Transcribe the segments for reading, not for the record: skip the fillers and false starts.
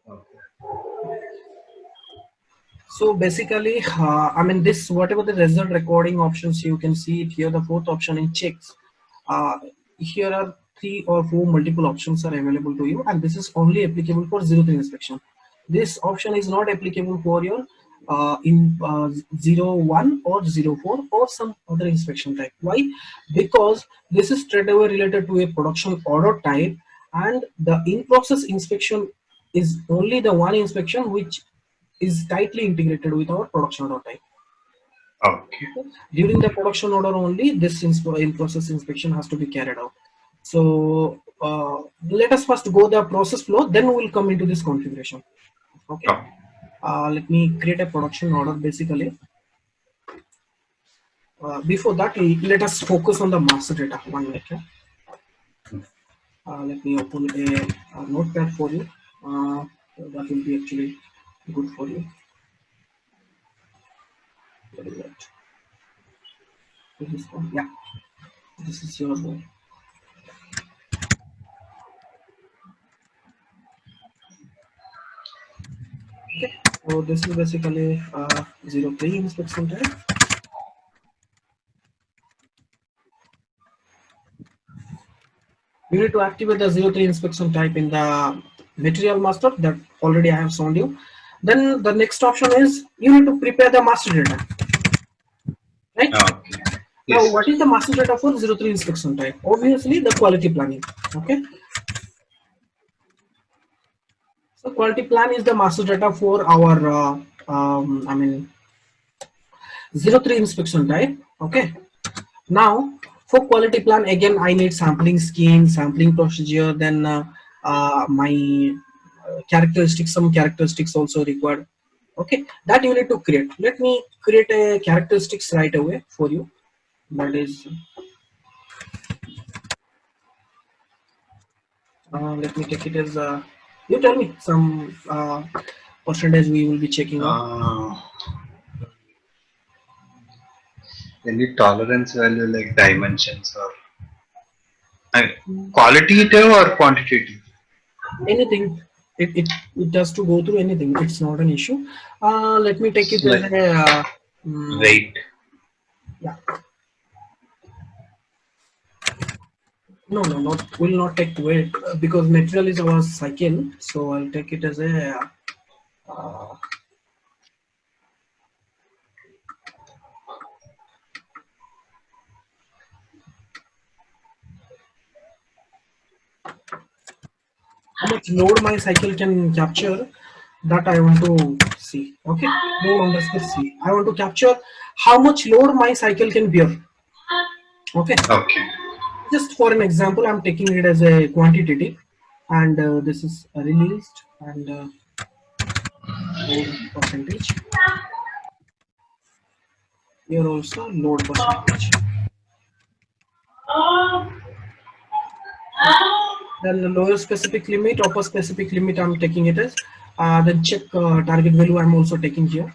Okay. So basically, I mean, this whatever the result recording options, you can see it here. The fourth option in checks. Uh, Here are 3 or 4 multiple options are available to you, and this is only applicable for 03 inspection. This option is not applicable for your in 01 or 04 or some other inspection type. Why? Because this is straight away related to a production order type, and the in-process inspection is only the one inspection which is tightly integrated with our production order type. Okay. Okay? During the production order only, this in-process inspection has to be carried out. So let us first go the process flow, then we will come into this configuration. Okay. Okay. Let me create a production order basically. Before that, let us focus on the master data. 1 minute. Let me open a notepad for you. That will be actually good for you. What is that? This one. Yeah, this is your. Okay, so this is basically 03 inspection type. You need to activate the 03 inspection type in the material master that already I have shown you. Then the next option is you need to prepare the master data, right? Okay. Now, Yes, sir. what is the master data for 03 inspection type? Obviously, the quality planning. Okay, so quality plan is the master data for our I mean 03 inspection type. Okay. Now, for quality plan, again, I need sampling scheme, sampling procedure, then my characteristics, some characteristics also required. Okay, that you need to create. Let me create a characteristics right away for you. That is, let me take it as, you tell me some percentage we will be checking out. Uh, any tolerance value like dimensions or qualitative or quantitative? Anything. It does to go through anything. It's not an issue. Let me take It's it as like a, mm, weight. yeah. No, no, not will not take weight because material is our cycle. So I'll take it as a uh, how much load my cycle can capture. That I want to see. Okay, load underscore C. I want to capture how much load my cycle can bear. Okay, Okay. just for an example, I'm taking it as a quantitative, and this is released and load percentage. Here also load percentage. Then the lower specific limit, upper specific limit, I'm taking it as. Then check target value, I'm also taking here.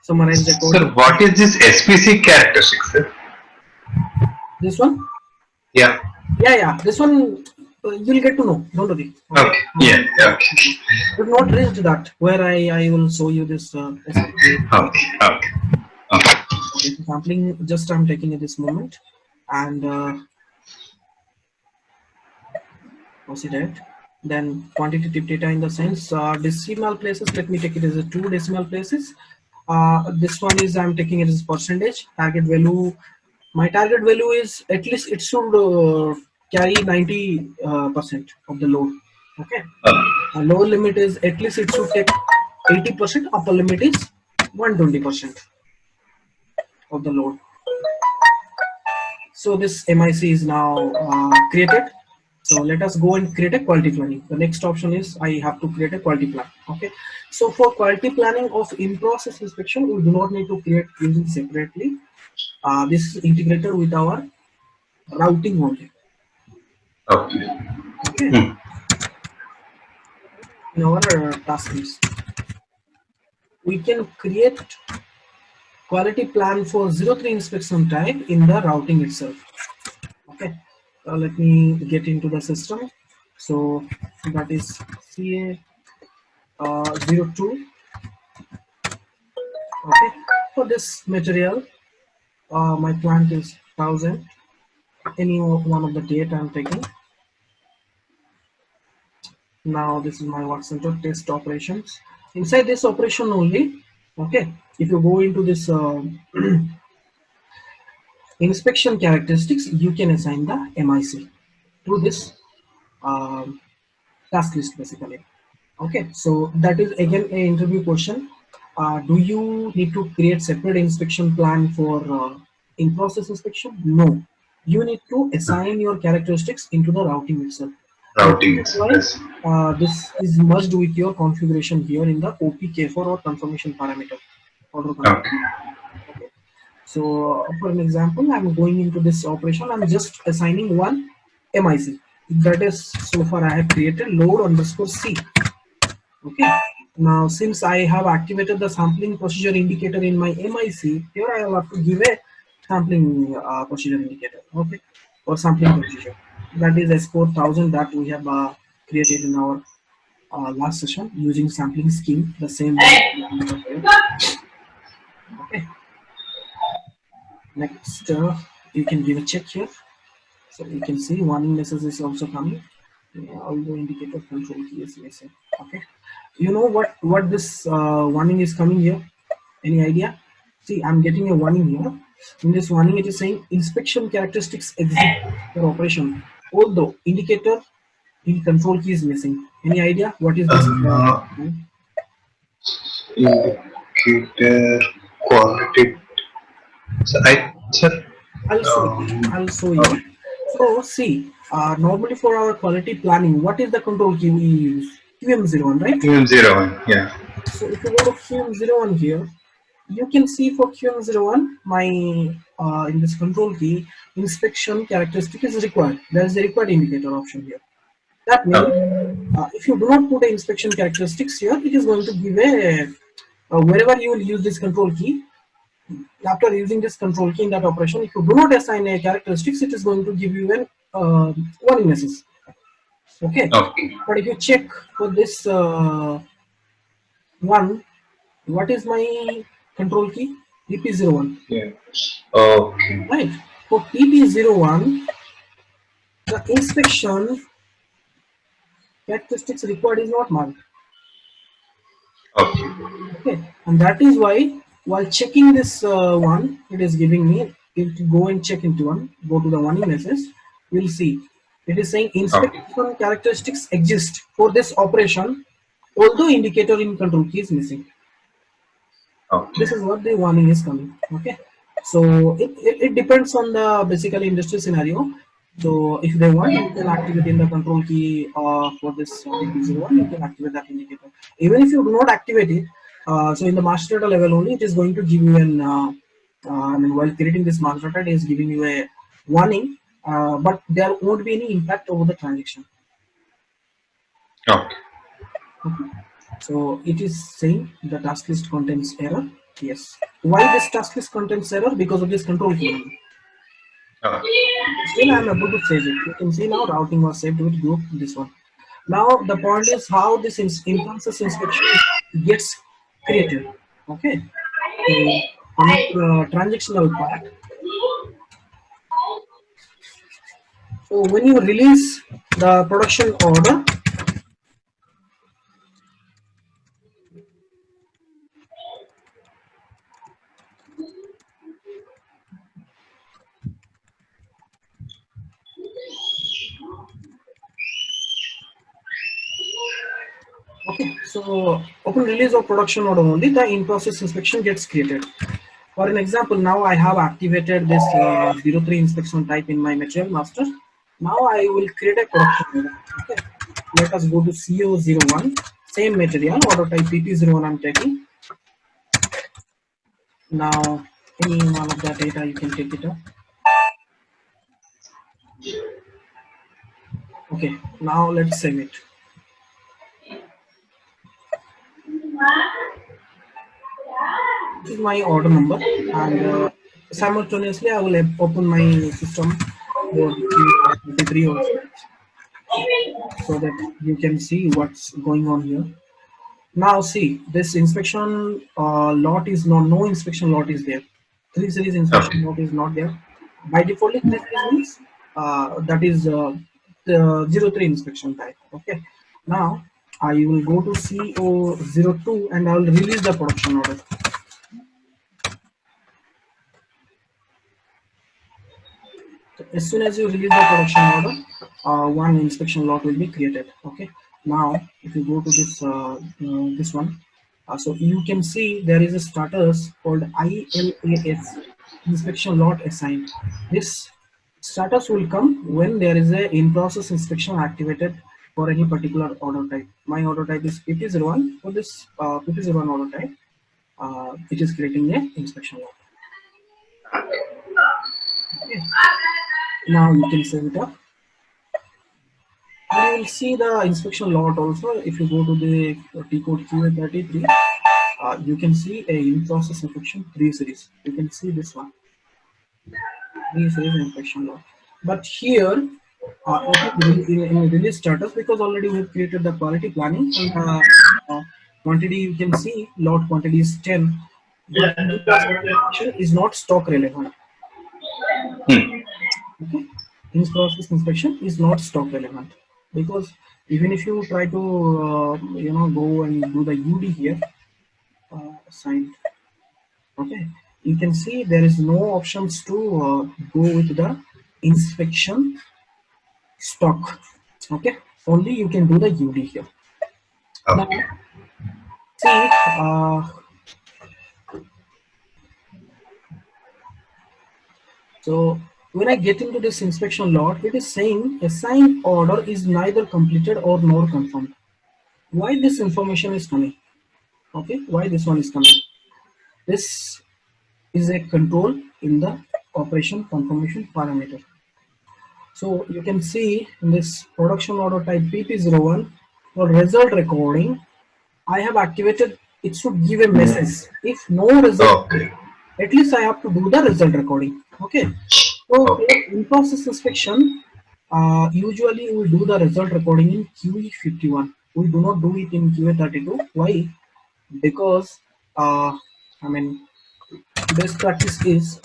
Summarize the code. Sir, what is this SPC characteristics, sir? This one? Yeah. Yeah, yeah. This one you'll get to know. Don't worry. Okay. Okay. Yeah. Okay. We've not reached that where I will show you this SPA. Okay. Okay. Okay. Okay, so sampling just I'm taking at this moment and proceed it. Then quantitative data in the sense decimal places. Let me take it as a 2 decimal places. This one is I'm taking it as percentage. Target value. My target value is at least it should carry 90% of the load. Okay. Lower limit is at least it should take 80%. Upper limit is 120% of the load. So this MIC is now created. So let us go and create a quality planning. The next option is I have to create a quality plan. Okay. So for quality planning of in-process inspection, we do not need to create using separately. This is integrated with our routing only. Okay. Okay. Hmm. In our task list, we can create quality plan for 03 inspection type in the routing itself. Okay. Let me get into the system. So that is CA 02. Okay, for this material, my plant is 1000. Any one of the date I'm taking. Now this is my work center test operations. Inside this operation only, okay, if you go into this inspection characteristics, you can assign the MIC to this um, task list basically. Okay, so that is again a interview question. Do you need to create separate inspection plan for in-process inspection? No, you need to assign your characteristics into the routing itself. And Routing that's why express. this is merged with your configuration here in the OPK4 or confirmation parameter order Okay. configuration. Okay. So for an example, I'm going into this operation. I'm just assigning one MIC. That is, so far I have created load underscore C. Okay. Now, since I have activated the sampling procedure indicator in my MIC, here I will have to give a sampling procedure indicator. Okay, or sampling Okay. procedure. That is S4000 that we have created in our last session using sampling scheme. The same one we have here. Okay. Next, you can give a check here. So you can see warning message is also coming. Although indicator control key is missing. Okay. You know what this warning is coming here? Any idea? See, I'm getting a warning here. In this warning, it is saying inspection characteristics exist for operation. Although indicator in control key is missing. Any idea what is this? Uh, Indicator quality. So sir, I'll show you. I'll show you. okay. So see, normally for our quality planning, what is the control key we use? QM01, right? QM01. Yeah. So if you go to QM01 here, you can see for QM01, my in this control key, inspection characteristic is required. There is a required indicator option here. That means Okay. if you do not put the inspection characteristics here, it is going to give a wherever you will use this control key. After using this control key in that operation, if you do not assign a characteristics, it is going to give you an warning message. Okay, Okay. but if you check for this one, what is my control key? TP01, Yeah. Okay. right? For TP01, the inspection characteristics required is not marked. Okay. Okay, and that is why while checking this one, it is giving me, if you go and check into one, go to the warning message, you'll see it is saying Okay. inspection characteristics exist for this operation, although indicator in control key is missing. Okay. This is what the warning is coming. Okay, so it depends on the basically industry scenario. So if they want, you can activate in the control key for this TP01, you can activate that indicator. Even if you do not activate it, so in the master data level only, it is going to give you an I mean, while creating this master data, it is giving you a warning, but there won't be any impact over the transaction. Okay. Okay. So it is saying the task list contains error. Yes. Why this task list contains error? Because of this control key only. Okay. Still, I am able to save it. You can see now routing was saved with group this one. Now the point is how this in-process inspection gets created. Okay. So coming to the transactional part. So when you release the production order, okay. So upon release of production order only, the in-process inspection gets created. For an example, now I have activated this 03 inspection type in my material master. Now I will create a production order. Okay. Let us go to CO01, same material, order type PP01 I'm taking. Now, any one of the data you can take it up. Okay, now let's save it. This is my order number, and simultaneously I will open my system for 33 also. so that you can see what's going on here. Now see, this inspection lot is no inspection lot is there. 3 series inspection Okay. lot is not there. By default, 3 series means that is the 03 inspection type. Okay. Now I will go to CO02 and I will release the production order. So as soon as you release the production order, one inspection lot will be created. Okay. Now, if you go to this one, so you can see there is a status called ILAS, inspection lot assigned. This status will come when there is a in-process inspection activated for any particular order type. My order type is PP01. For this PP01 order type, it is creating a inspection lot. Okay. Now you can save it up. And you will see the inspection lot also. If you go to the T code QA33, you can see a in-process inspection 3 series. You can see this one, 3 series inspection lot. But here, it is in release status because already we have created the quality planning and quantity you can see lot quantity is 10. But in-process inspection is not stock relevant. Hmm. Okay, in-process inspection is not stock relevant because even if you try to go and do the UD here, signed. Okay, you can see there is no options to go with the inspection stock. Okay, only you can do the UD here. Now Okay. see, so when I get into this inspection lot, it is saying assigned order is neither completed or nor confirmed. Why this information is coming? Okay, why this one is coming? This is a control in the operation confirmation parameter. So you can see in this production order type PP01 for result recording, I have activated it should give a message. If no result, Okay. at least I have to do the result recording. Okay. So for Okay. in-process inspection, usually we do the result recording in QE51. We do not do it in QA32. Why? Because I mean best practice is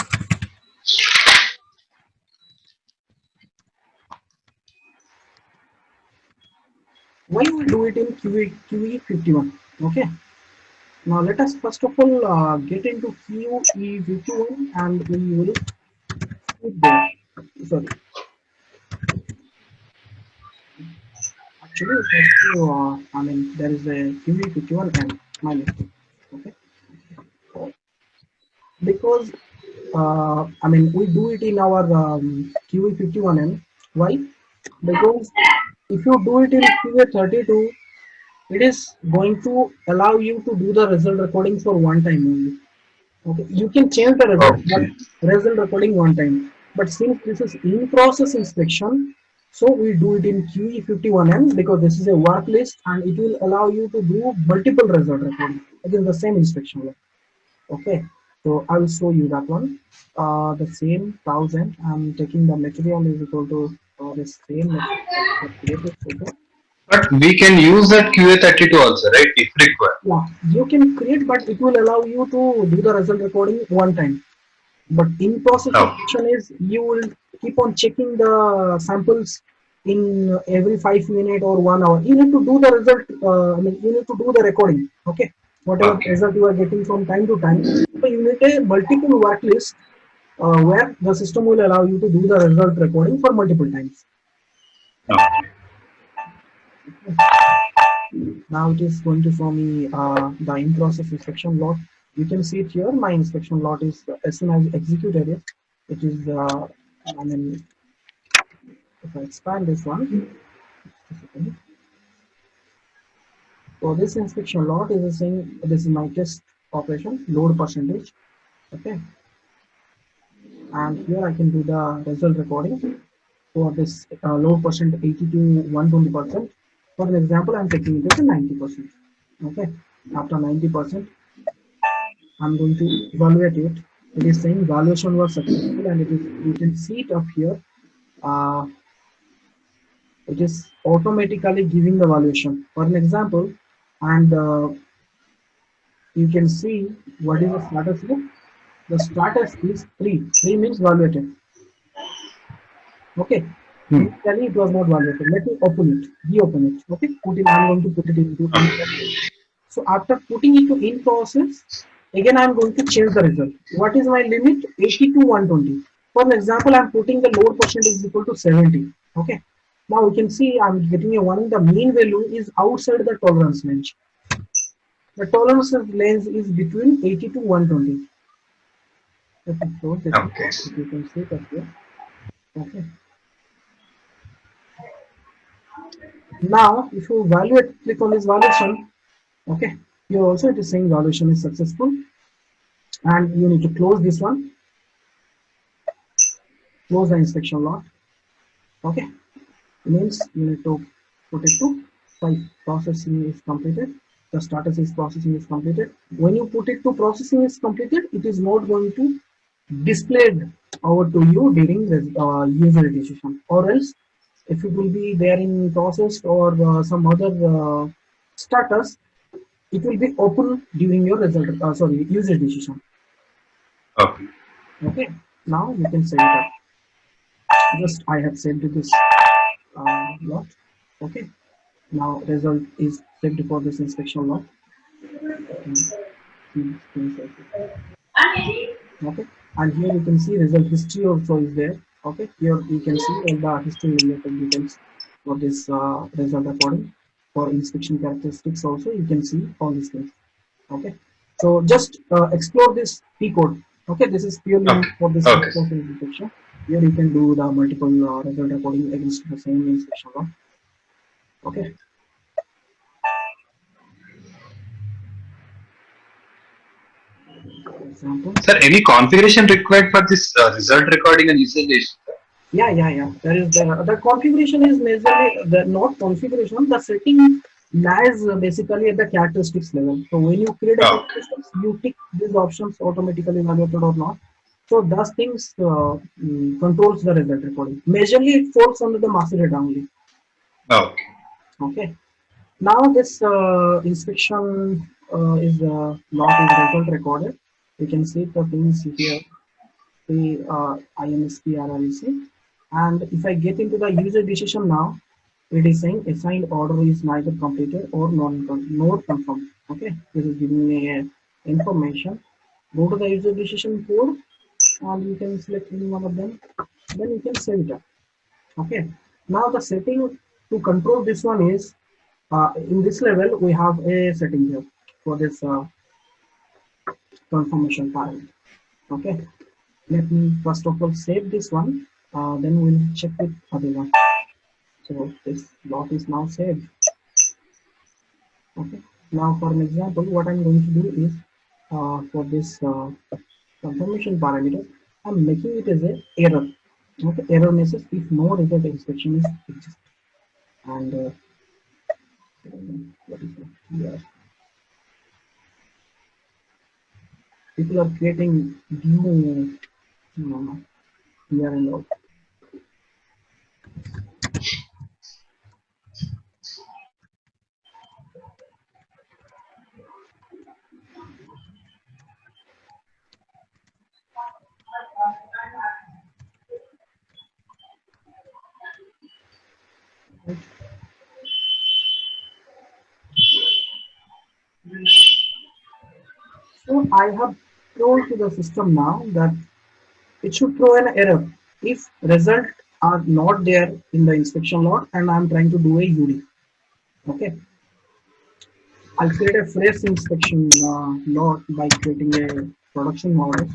why we do it in QE51. Okay. Now let us first of all get into QE51 and we will skip there. Sorry, actually it has to. I mean there is a QE51 and my mistake. Okay, because I mean we do it in our QE51N. Why? Because if you do it in QA32, it is going to allow you to do the result recording for one time only. Okay, you can change the result, but Okay. result recording one time. But since this is in process inspection, so we do it in QE51N because this is a work list and it will allow you to do multiple result recording against the same inspection log. Okay, so I will show you that one. The same 1000. I'm taking the material is equal to the same material that created photo. But we can use that QA32 also, right? If required. Yeah, you can create, but it will allow you to do the result recording one time. But in process Okay. inspection is you will keep on checking the samples in every 5 minutes or 1 hour. You need to do the result. I mean, you need to do the recording. Okay, whatever Okay. result you are getting from time to time. So you need a multiple work list where the system will allow you to do the result recording for multiple times. Okay. Now it is going to show me the in-process inspection lot. You can see it here. My inspection lot is as soon as executed it, it is. I mean, if I expand this one, so this inspection lot is saying this is my test operation load percentage. Okay, and here I can do the result recording for this load percent 80 to 120%. For an example, I'm taking it as a 90%. Okay, after 90%, I'm going to evaluate it. It is saying valuation was successful, and it is you can see it up here. Uh, It is automatically giving the valuation. For an example, and you can see what is the status here. The status is 3. 3 means valuated. Okay. Hmm. Initially it was not valuated. Let me open it. Reopen it. Okay. I'm going to put it into in process. So after putting it to in process, again I'm going to change the result. What is my limit? 80 to 120. For an example, I'm putting the load percentage is equal to 70. Okay. Now you can see I'm getting a one. The mean value is outside the tolerance range. The tolerance range is between 80 to 120. Let me close this one. Okay. If you can see it up here. Okay. Now, if you evaluate, click on this valuation. Okay. Here also it is saying valuation is successful, and you need to close this one. Close the inspection log. Okay. Means you need to put it to 5. Processing is completed. The status is processing is completed. When you put it to processing is completed, it is not going to displayed over to you during the user registration, or else if it will be there in process or some other status, it will be open during your result sorry user decision. Okay. Okay, now you can save it up. Just I have saved this lot. Okay, now result is saved for this inspection lot. Okay, and here you can see result history also is there. Okay, here you can see all the history related details for this result recording. For inspection characteristics also you can see all these things. Okay, so just explore this p code. Okay, this is purely Okay. for this Okay. inspection. Here you can do the multiple result recording against the same inspection law. Okay, for example. Sir, any configuration required for this result recording and usage? Yeah. There is the configuration is majorly the not configuration. The setting lies basically at the characteristics level. So when you create a Okay. characteristics, you tick these options automatically evaluated or not. So those things controls the result recording. Majorly it falls under the master data only. Okay. Okay. Now this inspection is log is result recorded. You can see the things here, the IMSP RREC. And if I get into the user decision now, it is saying assigned order is neither completed or not confirmed. Okay, this is giving me a information. Go to the user decision code and you can select any one of them. Then you can save it up. Okay. Now the setting to control this one is in this level we have a setting here for this confirmation parameter. Okay. Let me first of all save this one. Then we'll check with other one. So this lot is now saved. Okay. Now for an example, what I'm going to do is for this confirmation parameter, I'm making it as a error. Okay. Error message if no result inspection is exist. And what is that? Yeah. People are creating new here and all. Right? So I have told to the system now that it should throw an error if result are not there in the inspection log and I'm trying to do a UD. Okay, I'll create a fresh inspection log by creating a production model.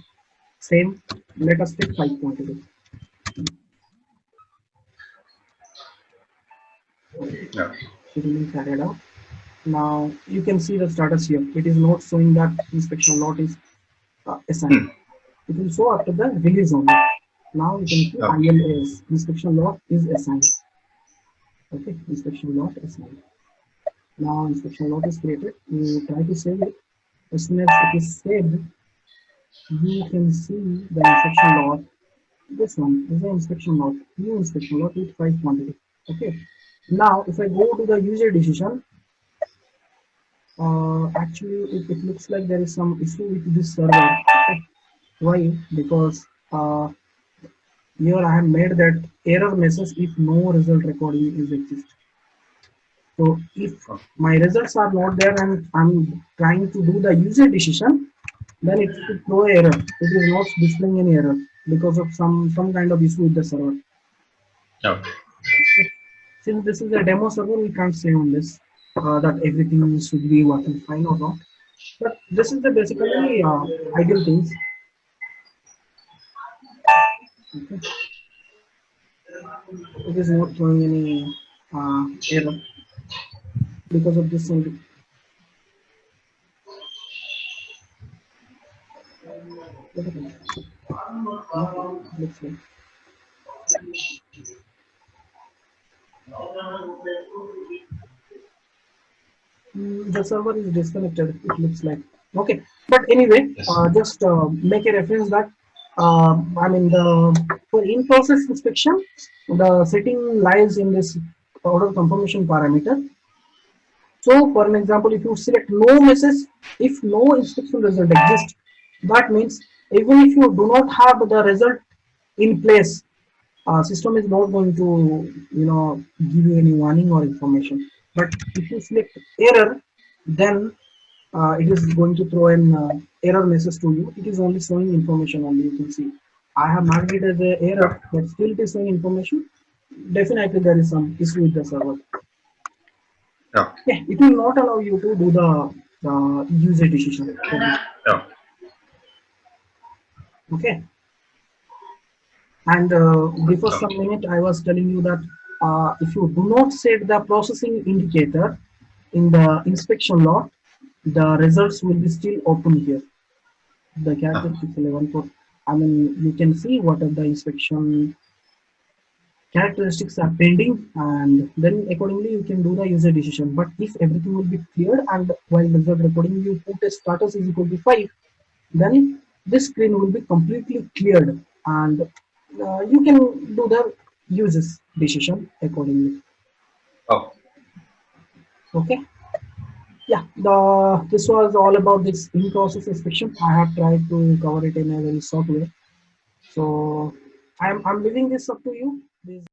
Same, let us take 5.2. Okay, Yeah. it will be carried out. Now you can see the status here. It is not showing that inspection lot is assigned. Hmm. It will show after the release only. Now you can see Okay. ILS inspection lot is assigned. Okay, inspection lot assigned. Now inspection lot is created. You try to save it. As soon as it is saved, you can see the inspection lot. This one is the inspection lot. New inspection lot with 5 quantity. Okay. Now, if I go to the user decision, actually it looks like there is some issue with this server. Okay. Why? Because here I have made that error message if no result recording is exist. So if Oh, my results are not there and I'm trying to do the user decision, then it should throw error. It is not displaying any error because of some kind of issue with the server. okay. Since this is a demo server, we can't say on this that everything should be working fine or not. But this is the basically ideal things. Okay. It is not throwing any error because of this only. Okay. Looks like. The server is disconnected. It looks like. Okay, but anyway, Yes. just make a reference that I mean the for in-process inspection, the setting lies in this order confirmation parameter. So, for an example, if you select no message, if no inspection result exists, that means even if you do not have the result in place, system is not going to give you any warning or information. But if you select error, then it is going to throw an error message to you. It is only showing information only. You can see I have marked it as a error, but still it is showing information. Definitely there is some issue with the server. Okay. Yeah, it will not allow you to do the user decision for this. Okay. Okay. And before Okay. some minute, I was telling you that if you do not set the processing indicator in the inspection log, the results will be still open here. The Ah, characteristics 11 for, I mean, you can see what are the inspection characteristics are pending, and then accordingly you can do the user decision. But if everything will be cleared and while result recording you put a status is equal to 5, then this screen will be completely cleared and you can do the uses decision accordingly. okay. Okay. Yeah, this was all about this in process inspection. I have tried to cover it in a very short way, so I'm leaving this up to you. This